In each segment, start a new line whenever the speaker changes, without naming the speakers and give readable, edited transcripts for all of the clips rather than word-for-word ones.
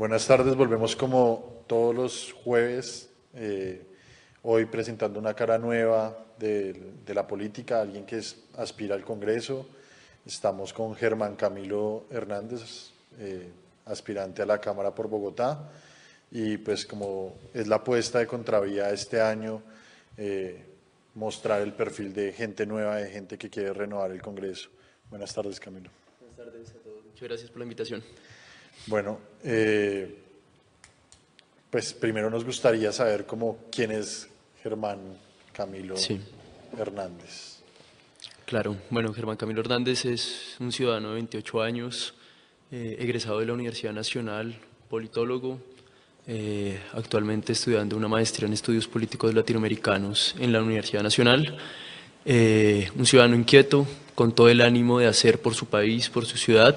Buenas tardes, volvemos como todos los jueves, hoy presentando una cara nueva de la política, alguien que aspira al Congreso. Estamos con Germán Camilo Hernández, aspirante a la Cámara por Bogotá, y pues como es la apuesta de Contravía este año, mostrar el perfil de gente nueva, de gente que quiere renovar el Congreso. Buenas tardes, Camilo.
Buenas tardes a todos. Muchas gracias por la invitación.
Bueno, pues primero nos gustaría saber quién es Germán Camilo Hernández.
Claro, bueno, Germán Camilo Hernández es un ciudadano de 28 años, egresado de la Universidad Nacional, politólogo, actualmente estudiando una maestría en estudios políticos latinoamericanos en la Universidad Nacional, un ciudadano inquieto, con todo el ánimo de hacer por su país, por su ciudad,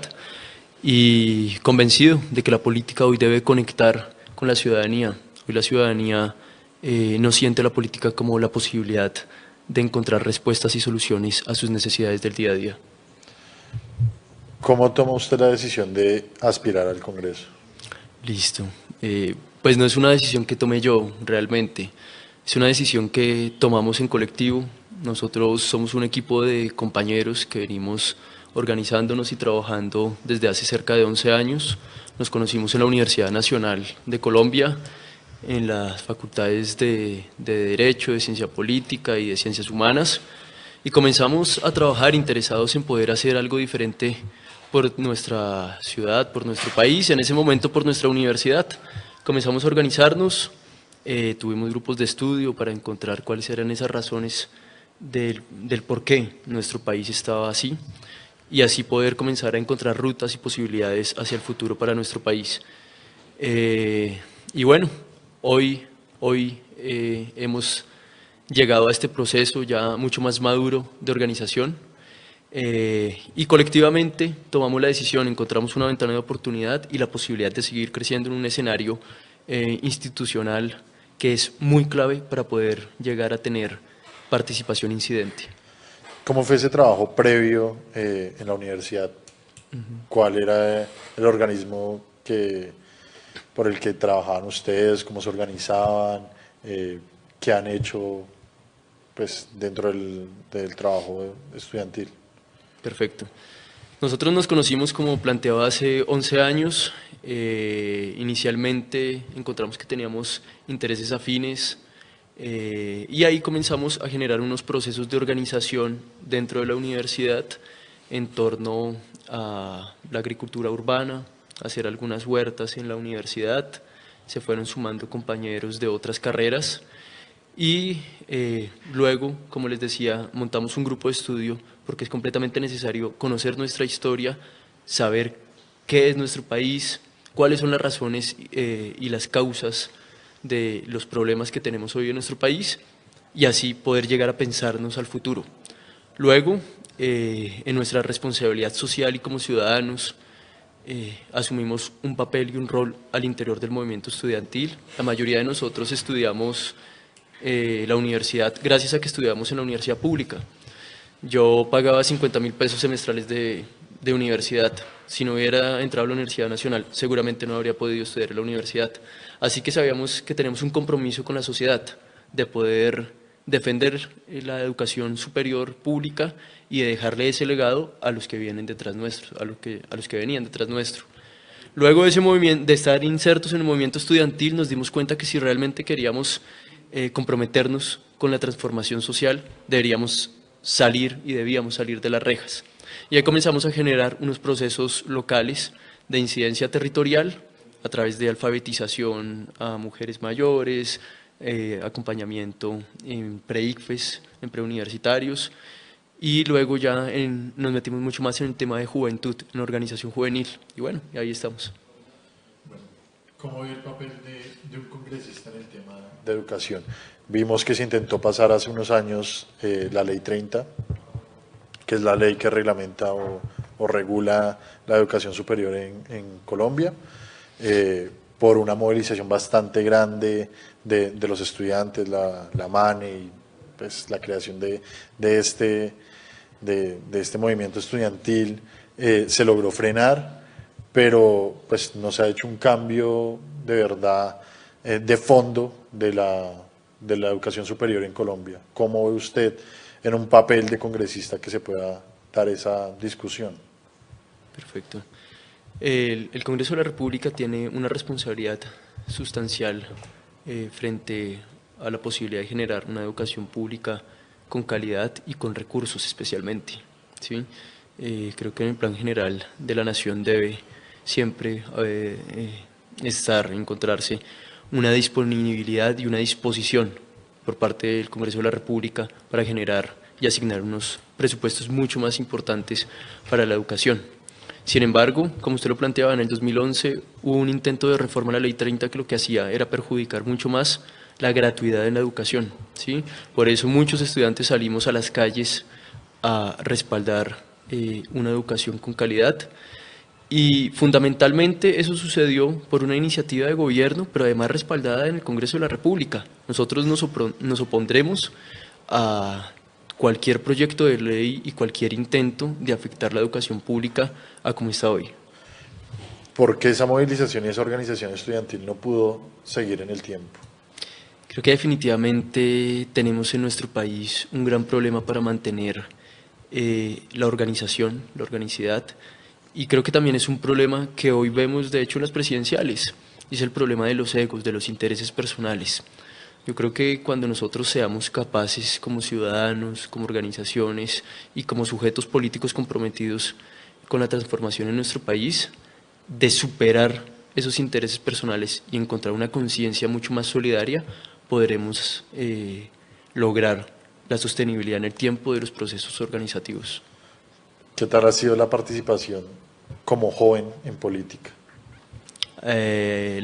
y convencido de que la política hoy debe conectar con la ciudadanía. Hoy la ciudadanía no siente la política como la posibilidad de encontrar respuestas y soluciones a sus necesidades del día a día.
¿Cómo toma usted la decisión de aspirar al Congreso?
Listo. Pues no es una decisión que tomé yo realmente, es una decisión que tomamos en colectivo. Nosotros somos un equipo de compañeros que venimos organizándonos y trabajando desde hace cerca de 11 años. Nos conocimos en la Universidad Nacional de Colombia, en las facultades de Derecho, de Ciencia Política y de Ciencias Humanas, y comenzamos a trabajar interesados en poder hacer algo diferente por nuestra ciudad, por nuestro país, en ese momento por nuestra universidad. Comenzamos a organizarnos, tuvimos grupos de estudio para encontrar cuáles eran esas razones del por qué nuestro país estaba así, y así poder comenzar a encontrar rutas y posibilidades hacia el futuro para nuestro país. Y bueno, hoy hemos llegado a este proceso ya mucho más maduro de organización, y colectivamente tomamos la decisión, encontramos una ventana de oportunidad y la posibilidad de seguir creciendo en un escenario institucional que es muy clave para poder llegar a tener participación incidente.
¿Cómo fue ese trabajo previo en la universidad? ¿Cuál era el organismo por el que trabajaban ustedes? ¿Cómo se organizaban? ¿Qué han hecho pues, dentro del trabajo estudiantil?
Perfecto. Nosotros nos conocimos, como planteaba, hace 11 años. Inicialmente encontramos que teníamos intereses afines, y ahí comenzamos a generar unos procesos de organización dentro de la universidad en torno a la agricultura urbana, hacer algunas huertas en la universidad. Se fueron sumando compañeros de otras carreras y luego, como les decía, montamos un grupo de estudio porque es completamente necesario conocer nuestra historia, saber qué es nuestro país, cuáles son las razones y las causas de los problemas que tenemos hoy en nuestro país, y así poder llegar a pensarnos al futuro. Luego, en nuestra responsabilidad social y como ciudadanos, asumimos un papel y un rol al interior del movimiento estudiantil. La mayoría de nosotros estudiamos la universidad gracias a que estudiamos en la universidad pública. Yo pagaba 50.000 pesos semestrales de universidad. Si no hubiera entrado a la Universidad Nacional, seguramente no habría podido estudiar en la universidad. Así que sabíamos que tenemos un compromiso con la sociedad de poder defender la educación superior pública y de dejarle ese legado a los que vienen detrás nuestro, a los que venían detrás nuestro. Luego de ese movimiento, de estar insertos en el movimiento estudiantil, nos dimos cuenta que si realmente queríamos comprometernos con la transformación social, deberíamos salir y debíamos salir de las rejas. Y ahí comenzamos a generar unos procesos locales de incidencia territorial a través de alfabetización a mujeres mayores, acompañamiento en pre-ICFES, en preuniversitarios, y luego ya nos metimos mucho más en el tema de juventud, en organización juvenil, y bueno, y ahí estamos.
¿Cómo ve el papel de un congresista en el tema de educación? Vimos que se intentó pasar hace unos años la Ley 30, que es la ley que reglamenta o regula la educación superior en Colombia, por una movilización bastante grande de los estudiantes, la MANE y pues, la creación de este movimiento estudiantil, se logró frenar, pero pues no se ha hecho un cambio de verdad, de fondo de la educación superior en Colombia. ¿Cómo ve usted en un papel de congresista que se pueda dar esa discusión?
Perfecto. El Congreso de la República tiene una responsabilidad sustancial frente a la posibilidad de generar una educación pública con calidad y con recursos especialmente, ¿sí? Creo que en el plan general de la nación debe siempre encontrarse una disponibilidad y una disposición por parte del Congreso de la República para generar y asignar unos presupuestos mucho más importantes para la educación. Sin embargo, como usted lo planteaba, en el 2011 hubo un intento de reforma a la Ley 30 que lo que hacía era perjudicar mucho más la gratuidad en la educación, ¿sí? Por eso muchos estudiantes salimos a las calles a respaldar una educación con calidad y fundamentalmente eso sucedió por una iniciativa de gobierno, pero además respaldada en el Congreso de la República. Nosotros nos opondremos a cualquier proyecto de ley y cualquier intento de afectar la educación pública a como está hoy.
¿Por qué esa movilización y esa organización estudiantil no pudo seguir en el tiempo?
Creo que definitivamente tenemos en nuestro país un gran problema para mantener la organización, la organicidad, y creo que también es un problema que hoy vemos de hecho en las presidenciales, y es el problema de los egos, de los intereses personales. Yo creo que cuando nosotros seamos capaces como ciudadanos, como organizaciones y como sujetos políticos comprometidos con la transformación en nuestro país, de superar esos intereses personales y encontrar una conciencia mucho más solidaria, podremos lograr la sostenibilidad en el tiempo de los procesos organizativos.
¿Qué tal ha sido la participación como joven en política?
La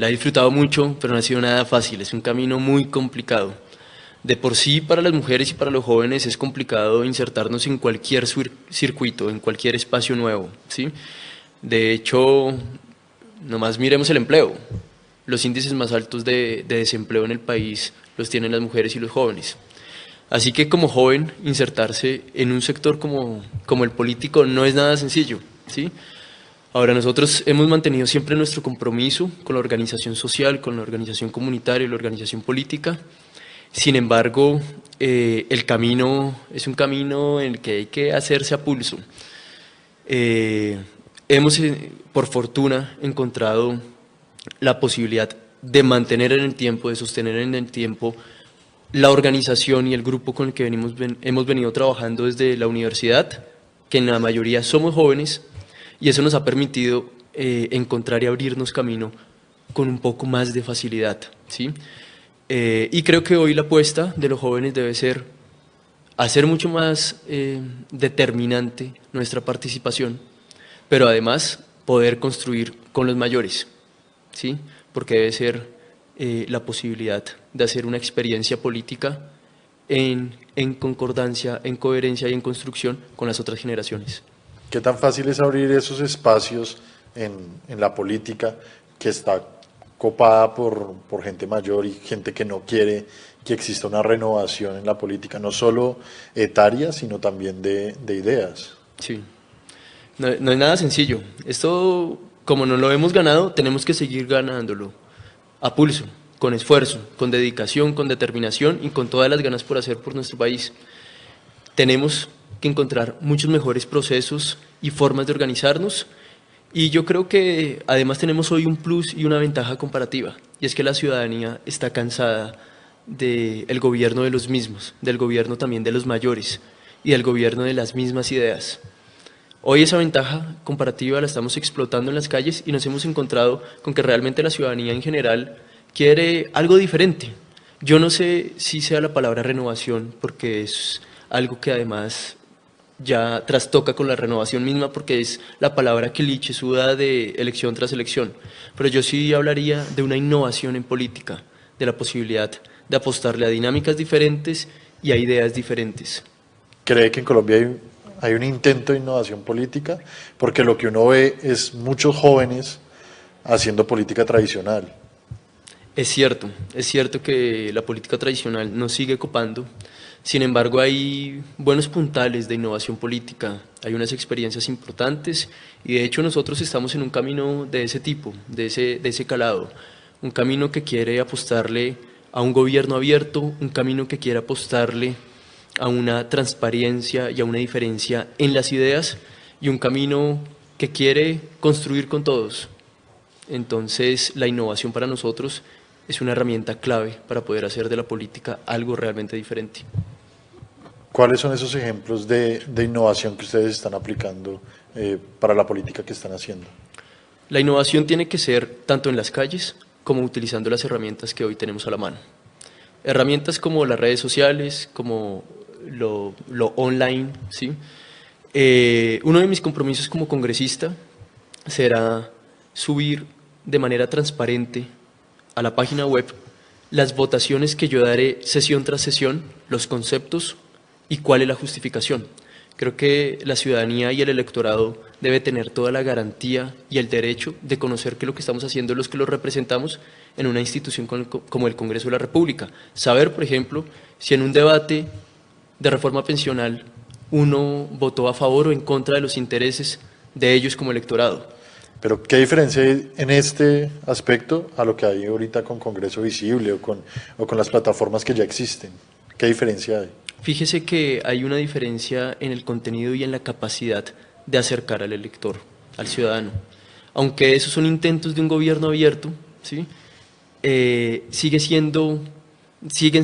he disfrutado mucho, pero no ha sido nada fácil, es un camino muy complicado. De por sí, para las mujeres y para los jóvenes es complicado insertarnos en cualquier circuito, en cualquier espacio nuevo, ¿sí? De hecho, nomás miremos el empleo. Los índices más altos de desempleo en el país los tienen las mujeres y los jóvenes. Así que como joven, insertarse en un sector como el político no es nada sencillo, ¿sí? Ahora, nosotros hemos mantenido siempre nuestro compromiso con la organización social, con la organización comunitaria y la organización política. Sin embargo, el camino es un camino en el que hay que hacerse a pulso. Hemos, por fortuna, encontrado la posibilidad de mantener en el tiempo, de sostener en el tiempo la organización y el grupo con el que hemos venido trabajando desde la universidad, que en la mayoría somos jóvenes, y eso nos ha permitido encontrar y abrirnos camino con un poco más de facilidad, ¿sí? Y creo que hoy la apuesta de los jóvenes debe ser hacer mucho más determinante nuestra participación, pero además poder construir con los mayores, ¿sí? Porque debe ser la posibilidad de hacer una experiencia política en concordancia, en coherencia y en construcción con las otras generaciones.
¿Qué tan fácil es abrir esos espacios en la política que está copada por gente mayor y gente que no quiere que exista una renovación en la política, no solo etaria, sino también de ideas?
Sí, no es nada sencillo. Esto, como no lo hemos ganado, tenemos que seguir ganándolo a pulso, con esfuerzo, con dedicación, con determinación y con todas las ganas por hacer por nuestro país. Tenemos que encontrar muchos mejores procesos y formas de organizarnos, y yo creo que además tenemos hoy un plus y una ventaja comparativa, y es que la ciudadanía está cansada del gobierno de los mismos, del gobierno también de los mayores y del gobierno de las mismas ideas. Hoy esa ventaja comparativa la estamos explotando en las calles y nos hemos encontrado con que realmente la ciudadanía en general quiere algo diferente. Yo no sé si sea la palabra renovación, porque es algo que además ya trastoca con la renovación misma, porque es la palabra que suda de elección tras elección, pero yo sí hablaría de una innovación en política, de la posibilidad de apostarle a dinámicas diferentes y a ideas diferentes.
¿Cree que en Colombia hay un intento de innovación política? Porque lo que uno ve es muchos jóvenes haciendo política tradicional.
Es cierto que la política tradicional nos sigue copando. Sin embargo, hay buenos puntales de innovación política, hay unas experiencias importantes y de hecho nosotros estamos en un camino de ese tipo, de ese calado, un camino que quiere apostarle a un gobierno abierto, un camino que quiere apostarle a una transparencia y a una diferencia en las ideas y un camino que quiere construir con todos. Entonces, la innovación para nosotros es una herramienta clave para poder hacer de la política algo realmente diferente.
¿Cuáles son esos ejemplos de innovación que ustedes están aplicando para la política que están haciendo?
La innovación tiene que ser tanto en las calles como utilizando las herramientas que hoy tenemos a la mano. Herramientas como las redes sociales, como lo online, ¿sí? Uno de mis compromisos como congresista será subir de manera transparente a la página web las votaciones que yo daré sesión tras sesión, los conceptos y cuál es la justificación. Creo que la ciudadanía y el electorado debe tener toda la garantía y el derecho de conocer que lo que estamos haciendo los que los representamos en una institución como el Congreso de la República. Saber, por ejemplo, si en un debate de reforma pensional uno votó a favor o en contra de los intereses de ellos como electorado.
Pero ¿qué diferencia hay en este aspecto a lo que hay ahorita con Congreso Visible o con las plataformas que ya existen? ¿Qué diferencia hay?
Fíjese que hay una diferencia en el contenido y en la capacidad de acercar al elector, al ciudadano. Aunque esos son intentos de un gobierno abierto, ¿sí? Siguen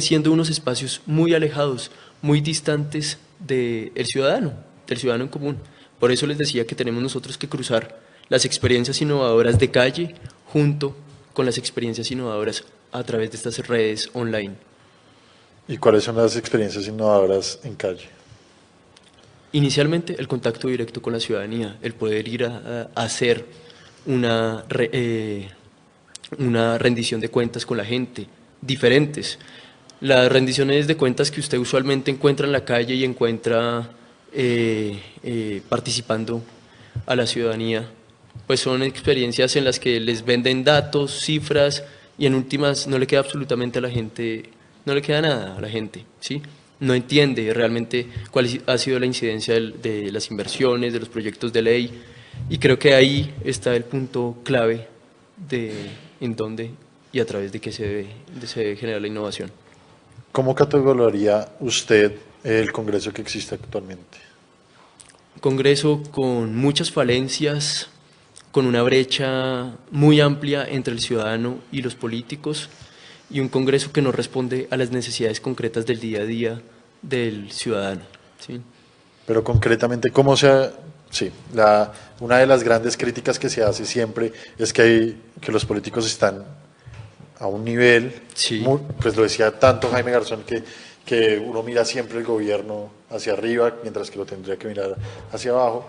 siendo unos espacios muy alejados, muy distantes del ciudadano en común. Por eso les decía que tenemos nosotros que cruzar las experiencias innovadoras de calle junto con las experiencias innovadoras a través de estas redes online.
¿Y cuáles son las experiencias innovadoras en calle?
Inicialmente, el contacto directo con la ciudadanía, el poder ir a hacer una rendición de cuentas con la gente, diferentes. Las rendiciones de cuentas que usted usualmente encuentra en la calle y encuentra participando a la ciudadanía, pues son experiencias en las que les venden datos, cifras y en últimas no le queda absolutamente a la gente, no le queda nada a la gente, ¿sí? No entiende realmente cuál ha sido la incidencia de las inversiones, de los proyectos de ley y creo que ahí está el punto clave de en dónde y a través de qué se debe generar la innovación.
¿Cómo categorizaría usted el Congreso que existe actualmente?
Un Congreso con muchas falencias, con una brecha muy amplia entre el ciudadano y los políticos y un Congreso que no responde a las necesidades concretas del día a día del ciudadano, ¿sí?
Pero concretamente, sí, una de las grandes críticas que se hace siempre es que los políticos están a un nivel,
Sí.
pues lo decía tanto Jaime Garzón, que uno mira siempre el gobierno hacia arriba, mientras que lo tendría que mirar hacia abajo.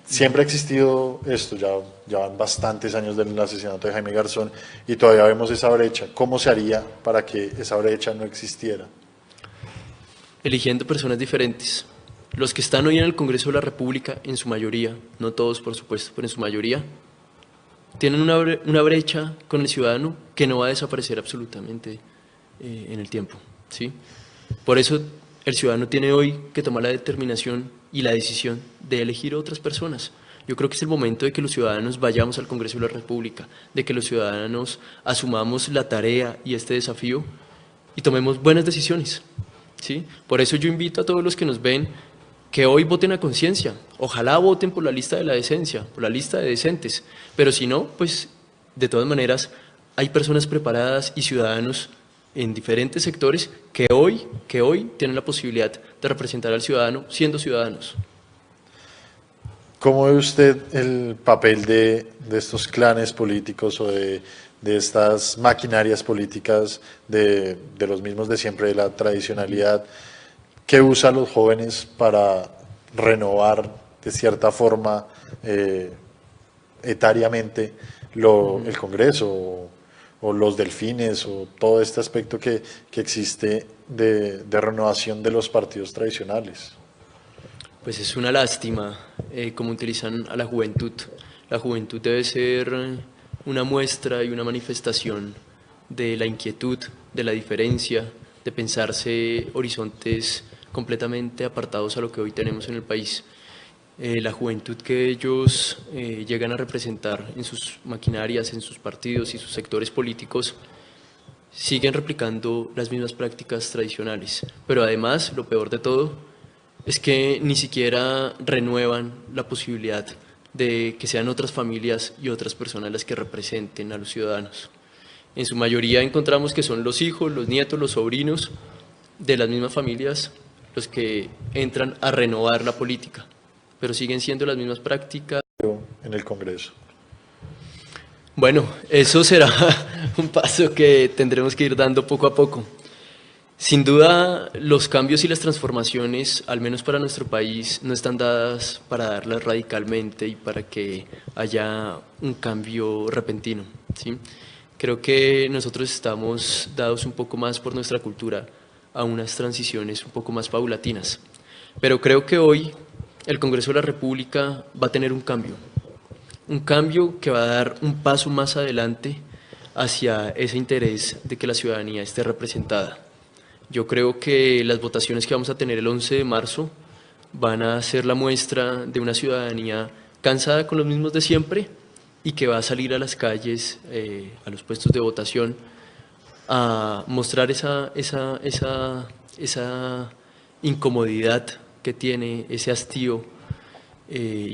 Siempre ha existido esto, ya van bastantes años del asesinato de Jaime Garzón y todavía vemos esa brecha. ¿Cómo se haría para que esa brecha no existiera?
Eligiendo personas diferentes. Los que están hoy en el Congreso de la República, en su mayoría, no todos por supuesto, pero en su mayoría, tienen una brecha con el ciudadano que no va a desaparecer absolutamente en el tiempo, ¿sí? Por eso el ciudadano tiene hoy que tomar la determinación y la decisión de elegir otras personas. Yo creo que es el momento de que los ciudadanos vayamos al Congreso de la República, de que los ciudadanos asumamos la tarea y este desafío y tomemos buenas decisiones, ¿sí? Por eso yo invito a todos los que nos ven que hoy voten a conciencia. Ojalá voten por la lista de la decencia, por la lista de decentes. Pero si no, pues de todas maneras hay personas preparadas y ciudadanos en diferentes sectores que hoy tienen la posibilidad de representar al ciudadano siendo ciudadanos.
¿Cómo ve usted el papel de estos clanes políticos o de estas maquinarias políticas de los mismos de siempre, de la tradicionalidad, que usan los jóvenes para renovar de cierta forma etariamente el Congreso o los delfines o todo este aspecto que existe de renovación de los partidos tradicionales?
Pues es una lástima cómo utilizan a la juventud. La juventud debe ser una muestra y una manifestación de la inquietud, de la diferencia, de pensarse horizontes completamente apartados a lo que hoy tenemos en el país. La juventud que ellos llegan a representar en sus maquinarias, en sus partidos y sus sectores políticos, siguen replicando las mismas prácticas tradicionales. Pero además, lo peor de todo, es que ni siquiera renuevan la posibilidad de que sean otras familias y otras personas las que representen a los ciudadanos. En su mayoría encontramos que son los hijos, los nietos, los sobrinos de las mismas familias los que entran a renovar la política, pero siguen siendo las mismas prácticas.
En el Congreso.
Bueno, eso será un paso que tendremos que ir dando poco a poco. Sin duda, los cambios y las transformaciones, al menos para nuestro país, no están dadas para darlas radicalmente y para que haya un cambio repentino, ¿sí? Creo que nosotros estamos dados un poco más por nuestra cultura a unas transiciones un poco más paulatinas. Pero creo que hoy el Congreso de la República va a tener un cambio que va a dar un paso más adelante hacia ese interés de que la ciudadanía esté representada. Yo creo que las votaciones que vamos a tener el 11 de marzo van a ser la muestra de una ciudadanía cansada con los mismos de siempre y que va a salir a las calles, a los puestos de votación, a mostrar esa incomodidad que tiene, ese hastío.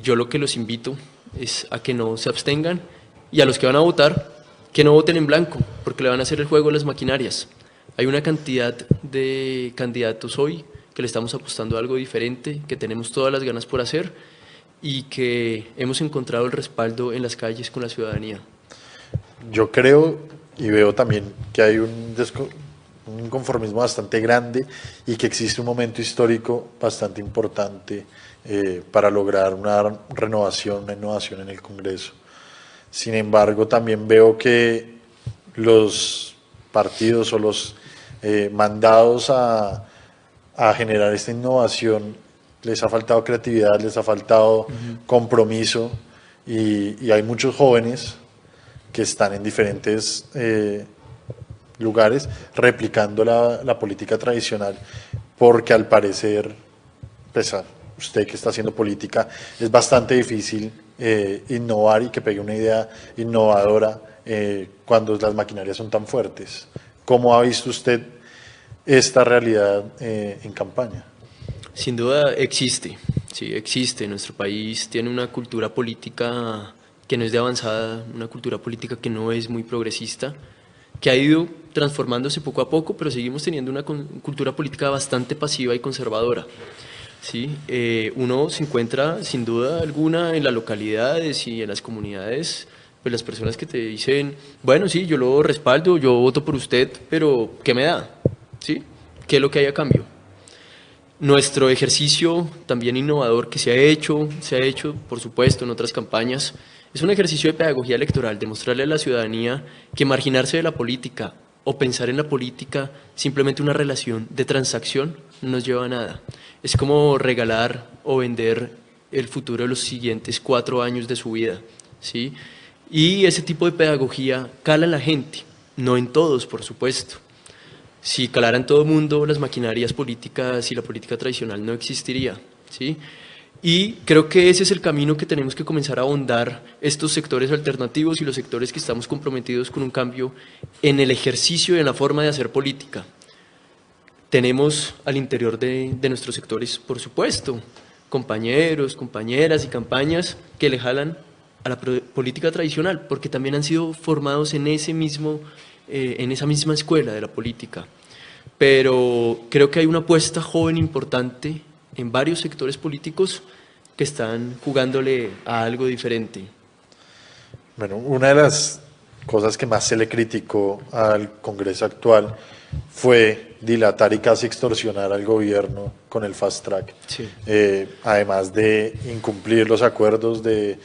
Yo lo que los invito es a que no se abstengan y a los que van a votar, que no voten en blanco, porque le van a hacer el juego a las maquinarias. Hay una cantidad de candidatos hoy que le estamos apostando a algo diferente, que tenemos todas las ganas por hacer y que hemos encontrado el respaldo en las calles con la ciudadanía.
Yo creo y veo también que hay un inconformismo bastante grande y que existe un momento histórico bastante importante para lograr una renovación, una innovación en el Congreso. Sin embargo, también veo que los partidos o los mandados a generar esta innovación les ha faltado creatividad, les ha faltado compromiso y hay muchos jóvenes que están en diferentes lugares replicando la política tradicional porque al parecer, pues usted que está haciendo política, es bastante difícil innovar y que pegue una idea innovadora cuando las maquinarias son tan fuertes. ¿Cómo ha visto usted esta realidad en campaña?
Sin duda existe, sí, existe. Nuestro país tiene una cultura política que no es de avanzada, una cultura política que no es muy progresista, que ha ido transformándose poco a poco, pero seguimos teniendo una cultura política bastante pasiva y conservadora. ¿Sí? Uno se encuentra sin duda alguna en las localidades y en las comunidades, pues las personas que te dicen, bueno, sí, yo lo respaldo, yo voto por usted, pero ¿qué me da? ¿Sí? ¿Qué es lo que hay a cambio? Nuestro ejercicio también innovador que se ha hecho, por supuesto, en otras campañas, es un ejercicio de pedagogía electoral, demostrarle a la ciudadanía que marginarse de la política o pensar en la política simplemente una relación de transacción no nos lleva a nada. Es como regalar o vender el futuro de los siguientes 4 años de su vida, ¿sí? Y ese tipo de pedagogía cala en la gente, no en todos, por supuesto. Si calara en todo el mundo, las maquinarias políticas y la política tradicional no existiría, ¿sí? Y creo que ese es el camino que tenemos que comenzar a ahondar estos sectores alternativos y los sectores que estamos comprometidos con un cambio en el ejercicio y en la forma de hacer política. Tenemos al interior de nuestros sectores, por supuesto, compañeros, compañeras y campañas que le jalan a la política tradicional, porque también han sido formados en esa misma escuela de la política. Pero creo que hay una apuesta joven importante en varios sectores políticos que están jugándole a algo diferente.
Bueno, una de las cosas que más se le criticó al Congreso actual fue dilatar y casi extorsionar al gobierno con el fast track.
Sí.
Además de incumplir los acuerdos, de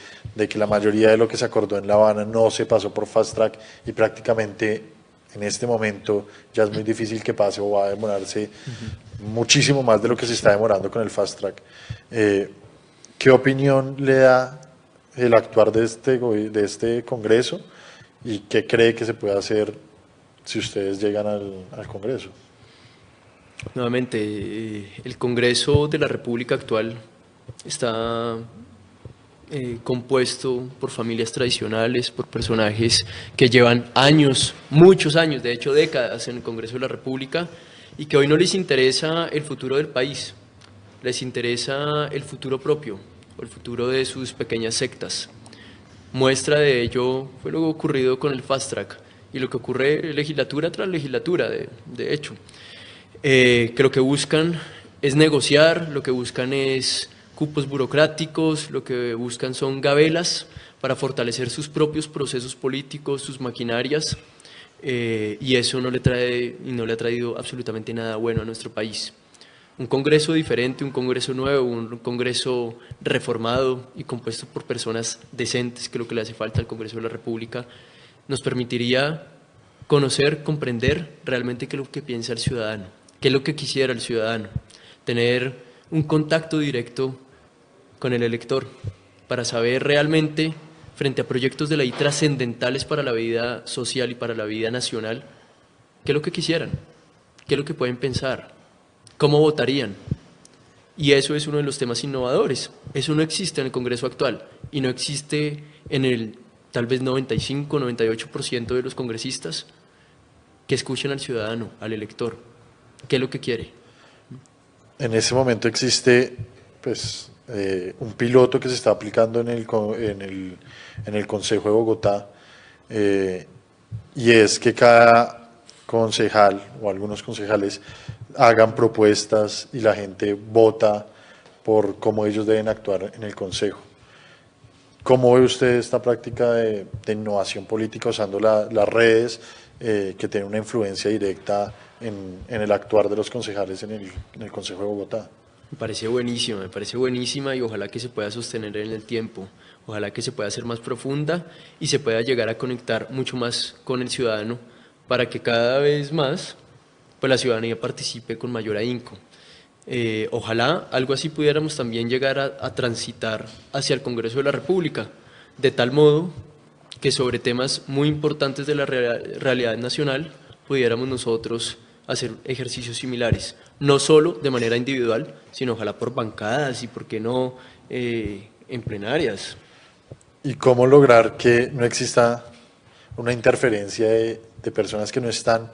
que la mayoría de lo que se acordó en La Habana no se pasó por fast track y prácticamente en este momento ya es muy difícil que pase o va a demorarse muchísimo más de lo que se está demorando con el fast track. ¿Qué opinión le da el actuar de este Congreso y qué cree que se puede hacer si ustedes llegan al Congreso?
Nuevamente, el Congreso de la República actual está compuesto por familias tradicionales, por personajes que llevan años, muchos años, de hecho décadas en el Congreso de la República y que hoy no les interesa el futuro del país, les interesa el futuro propio o el futuro de sus pequeñas sectas. Muestra de ello fue lo ocurrido con el Fast Track y lo que ocurre legislatura tras legislatura, de hecho. Que lo que buscan es negociar, lo que buscan es cupos burocráticos, lo que buscan son gabelas para fortalecer sus propios procesos políticos, sus maquinarias, y eso no le trae y no le ha traído absolutamente nada bueno a nuestro país. Un Congreso diferente, un Congreso nuevo, un Congreso reformado y compuesto por personas decentes, que es lo que le hace falta al Congreso de la República, nos permitiría conocer, comprender realmente qué es lo que piensa el ciudadano, qué es lo que quisiera el ciudadano, tener un contacto directo con el elector para saber realmente, frente a proyectos de ley trascendentales para la vida social y para la vida nacional, qué es lo que quisieran, qué es lo que pueden pensar, cómo votarían. Y eso es uno de los temas innovadores. Eso no existe en el Congreso actual y no existe en el tal vez 95, 98% de los congresistas que escuchen al ciudadano, al elector, qué es lo que quiere.
En ese momento existe pues, un piloto que se está aplicando en el Consejo de Bogotá, y es que cada concejal o algunos concejales hagan propuestas y la gente vota por cómo ellos deben actuar en el Consejo. ¿Cómo ve usted esta práctica de innovación política usando las redes, que tiene una influencia directa en el actuar de los concejales en el Consejo de Bogotá?
Me parece buenísima y ojalá que se pueda sostener en el tiempo, ojalá que se pueda hacer más profunda y se pueda llegar a conectar mucho más con el ciudadano para que cada vez más pues, la ciudadanía participe con mayor ahínco. Ojalá algo así pudiéramos también llegar a transitar hacia el Congreso de la República, de tal modo que sobre temas muy importantes de la realidad nacional pudiéramos nosotros hacer ejercicios similares, no solo de manera individual, sino ojalá por bancadas y, por qué no, en plenarias.
¿Y cómo lograr que no exista una interferencia de personas que no están,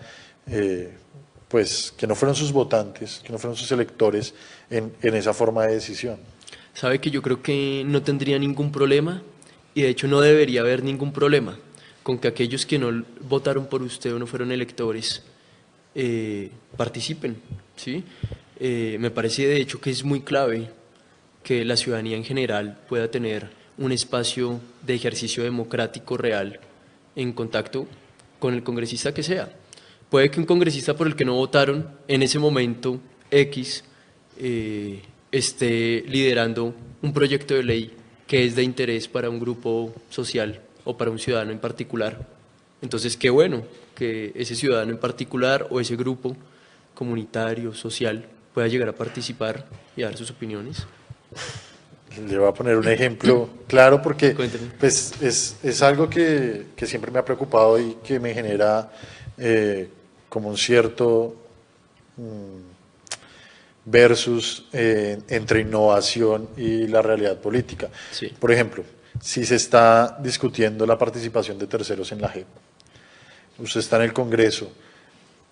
pues, que no fueron sus votantes, que no fueron sus electores en esa forma de decisión?
Sabe que yo creo que no tendría ningún problema y de hecho no debería haber ningún problema con que aquellos que no votaron por usted o no fueron electores participen, ¿sí? Me parece de hecho que es muy clave que la ciudadanía en general pueda tener un espacio de ejercicio democrático real en contacto con el congresista que sea. Puede que un congresista por el que no votaron en ese momento X esté liderando un proyecto de ley que es de interés para un grupo social o para un ciudadano en particular. Entonces, qué bueno que ese ciudadano en particular o ese grupo comunitario, social, pueda llegar a participar y a dar sus opiniones.
Le voy a poner un ejemplo claro porque
Cuénteme.
pues, es algo que siempre me ha preocupado y que me genera como un cierto versus entre innovación y la realidad política.
Sí.
Por ejemplo, si se está discutiendo la participación de terceros en la JEP, usted está en el Congreso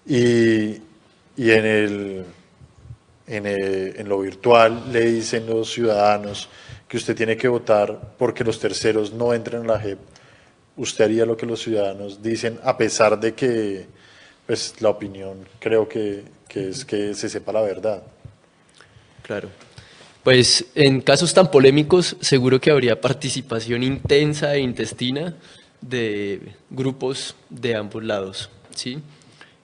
y en lo virtual le dicen los ciudadanos que usted tiene que votar porque los terceros no entren en la JEP, usted haría lo que los ciudadanos dicen, a pesar de que pues, la opinión creo que es que se sepa la verdad.
Claro. Pues en casos tan polémicos seguro que habría participación intensa e intestina de grupos de ambos lados, ¿sí?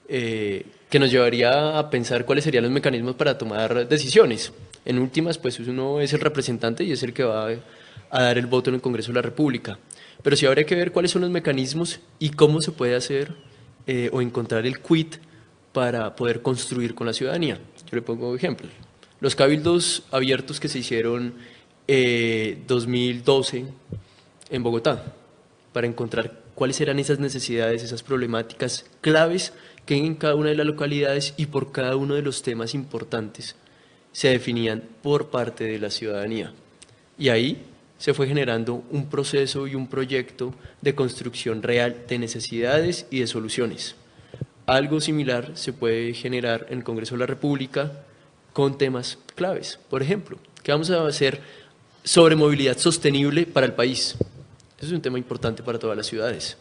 Que nos llevaría a pensar cuáles serían los mecanismos para tomar decisiones. En últimas, pues uno es el representante y es el que va a dar el voto en el Congreso de la República. Pero sí habría que ver cuáles son los mecanismos y cómo se puede hacer o encontrar el quid para poder construir con la ciudadanía. Yo le pongo ejemplos. Los cabildos abiertos que se hicieron 2012 en Bogotá, para encontrar cuáles eran esas necesidades, esas problemáticas claves que en cada una de las localidades y por cada uno de los temas importantes se definían por parte de la ciudadanía. Y ahí se fue generando un proceso y un proyecto de construcción real de necesidades y de soluciones. Algo similar se puede generar en el Congreso de la República con temas claves. Por ejemplo, ¿qué vamos a hacer sobre movilidad sostenible para el país? Eso es un tema importante para todas las ciudades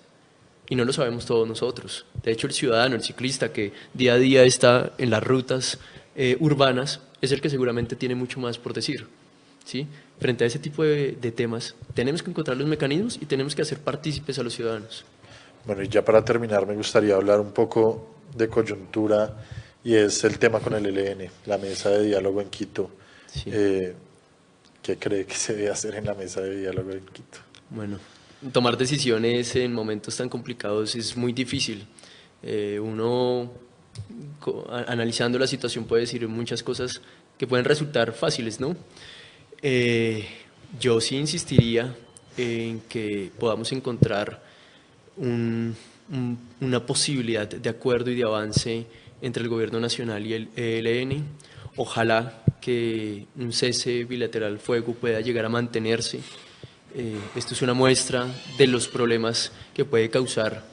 y no lo sabemos todos nosotros. De hecho, el ciudadano, el ciclista que día a día está en las rutas urbanas es el que seguramente tiene mucho más por decir, ¿sí? Frente a ese tipo de temas tenemos que encontrar los mecanismos y tenemos que hacer partícipes a los ciudadanos.
Bueno, y ya para terminar me gustaría hablar un poco de coyuntura y es el tema con el ELN, la mesa de diálogo en Quito.
Sí.
¿Qué cree que se debe hacer en la mesa de diálogo en Quito?
Bueno, tomar decisiones en momentos tan complicados es muy difícil. Uno, analizando la situación, puede decir muchas cosas que pueden resultar fáciles, ¿no? Yo sí insistiría en que podamos encontrar una posibilidad de acuerdo y de avance entre el Gobierno Nacional y el ELN. Ojalá que un cese bilateral al fuego pueda llegar a mantenerse. Esto es una muestra de los problemas que puede causar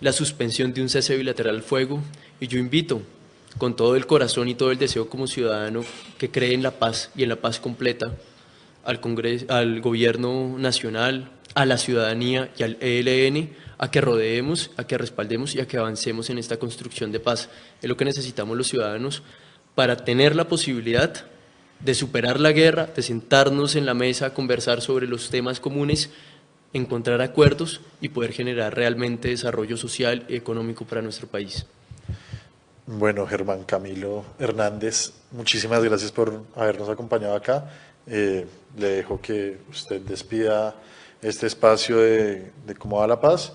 la suspensión de un cese bilateral al fuego, y yo invito con todo el corazón y todo el deseo como ciudadano que cree en la paz y en la paz completa al Congreso, al Gobierno Nacional, a la ciudadanía y al ELN a que rodeemos, a que respaldemos y a que avancemos en esta construcción de paz. Es lo que necesitamos los ciudadanos para tener la posibilidad de superar la guerra, de sentarnos en la mesa a conversar sobre los temas comunes, encontrar acuerdos y poder generar realmente desarrollo social y económico para nuestro país.
Bueno, Germán Camilo Hernández, muchísimas gracias por habernos acompañado acá. Le dejo que usted despida este espacio de Cómo va la paz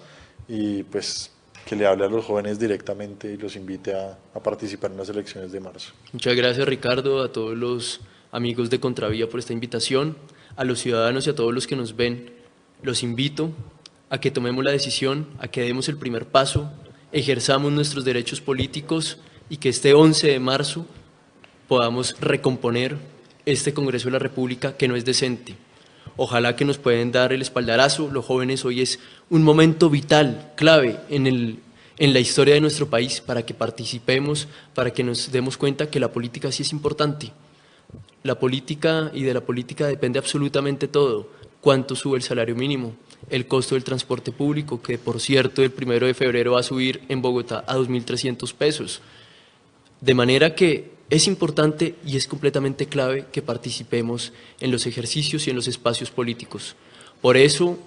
y pues que le hable a los jóvenes directamente y los invite a participar en las elecciones de marzo.
Muchas gracias, Ricardo, a todos los amigos de Contravía por esta invitación, a los ciudadanos y a todos los que nos ven. Los invito a que tomemos la decisión, a que demos el primer paso, ejerzamos nuestros derechos políticos y que este 11 de marzo podamos recomponer este Congreso de la República que no es decente. Ojalá que nos pueden dar el espaldarazo. Los jóvenes, hoy es un momento vital, clave en la historia de nuestro país, para que participemos, para que nos demos cuenta que la política sí es importante. La política, y de la política depende absolutamente todo. Cuánto sube el salario mínimo, el costo del transporte público, que por cierto el 1 de febrero va a subir en Bogotá a 2.300 pesos. De manera que es importante y es completamente clave que participemos en los ejercicios y en los espacios políticos. Por eso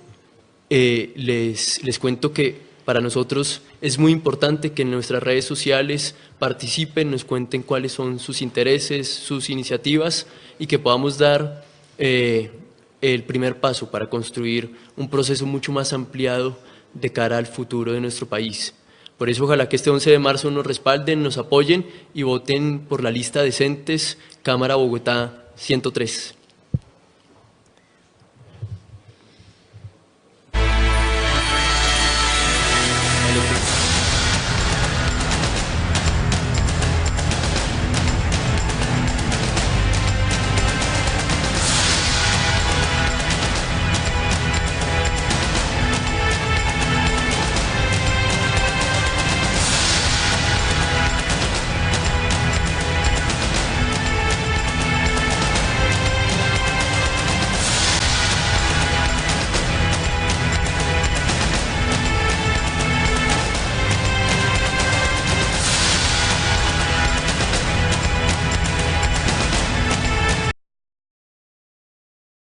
les cuento que para nosotros es muy importante que en nuestras redes sociales participen, nos cuenten cuáles son sus intereses, sus iniciativas, y que podamos dar el primer paso para construir un proceso mucho más ampliado de cara al futuro de nuestro país. Por eso ojalá que este 11 de marzo nos respalden, nos apoyen y voten por la lista Decentes, Cámara Bogotá 103.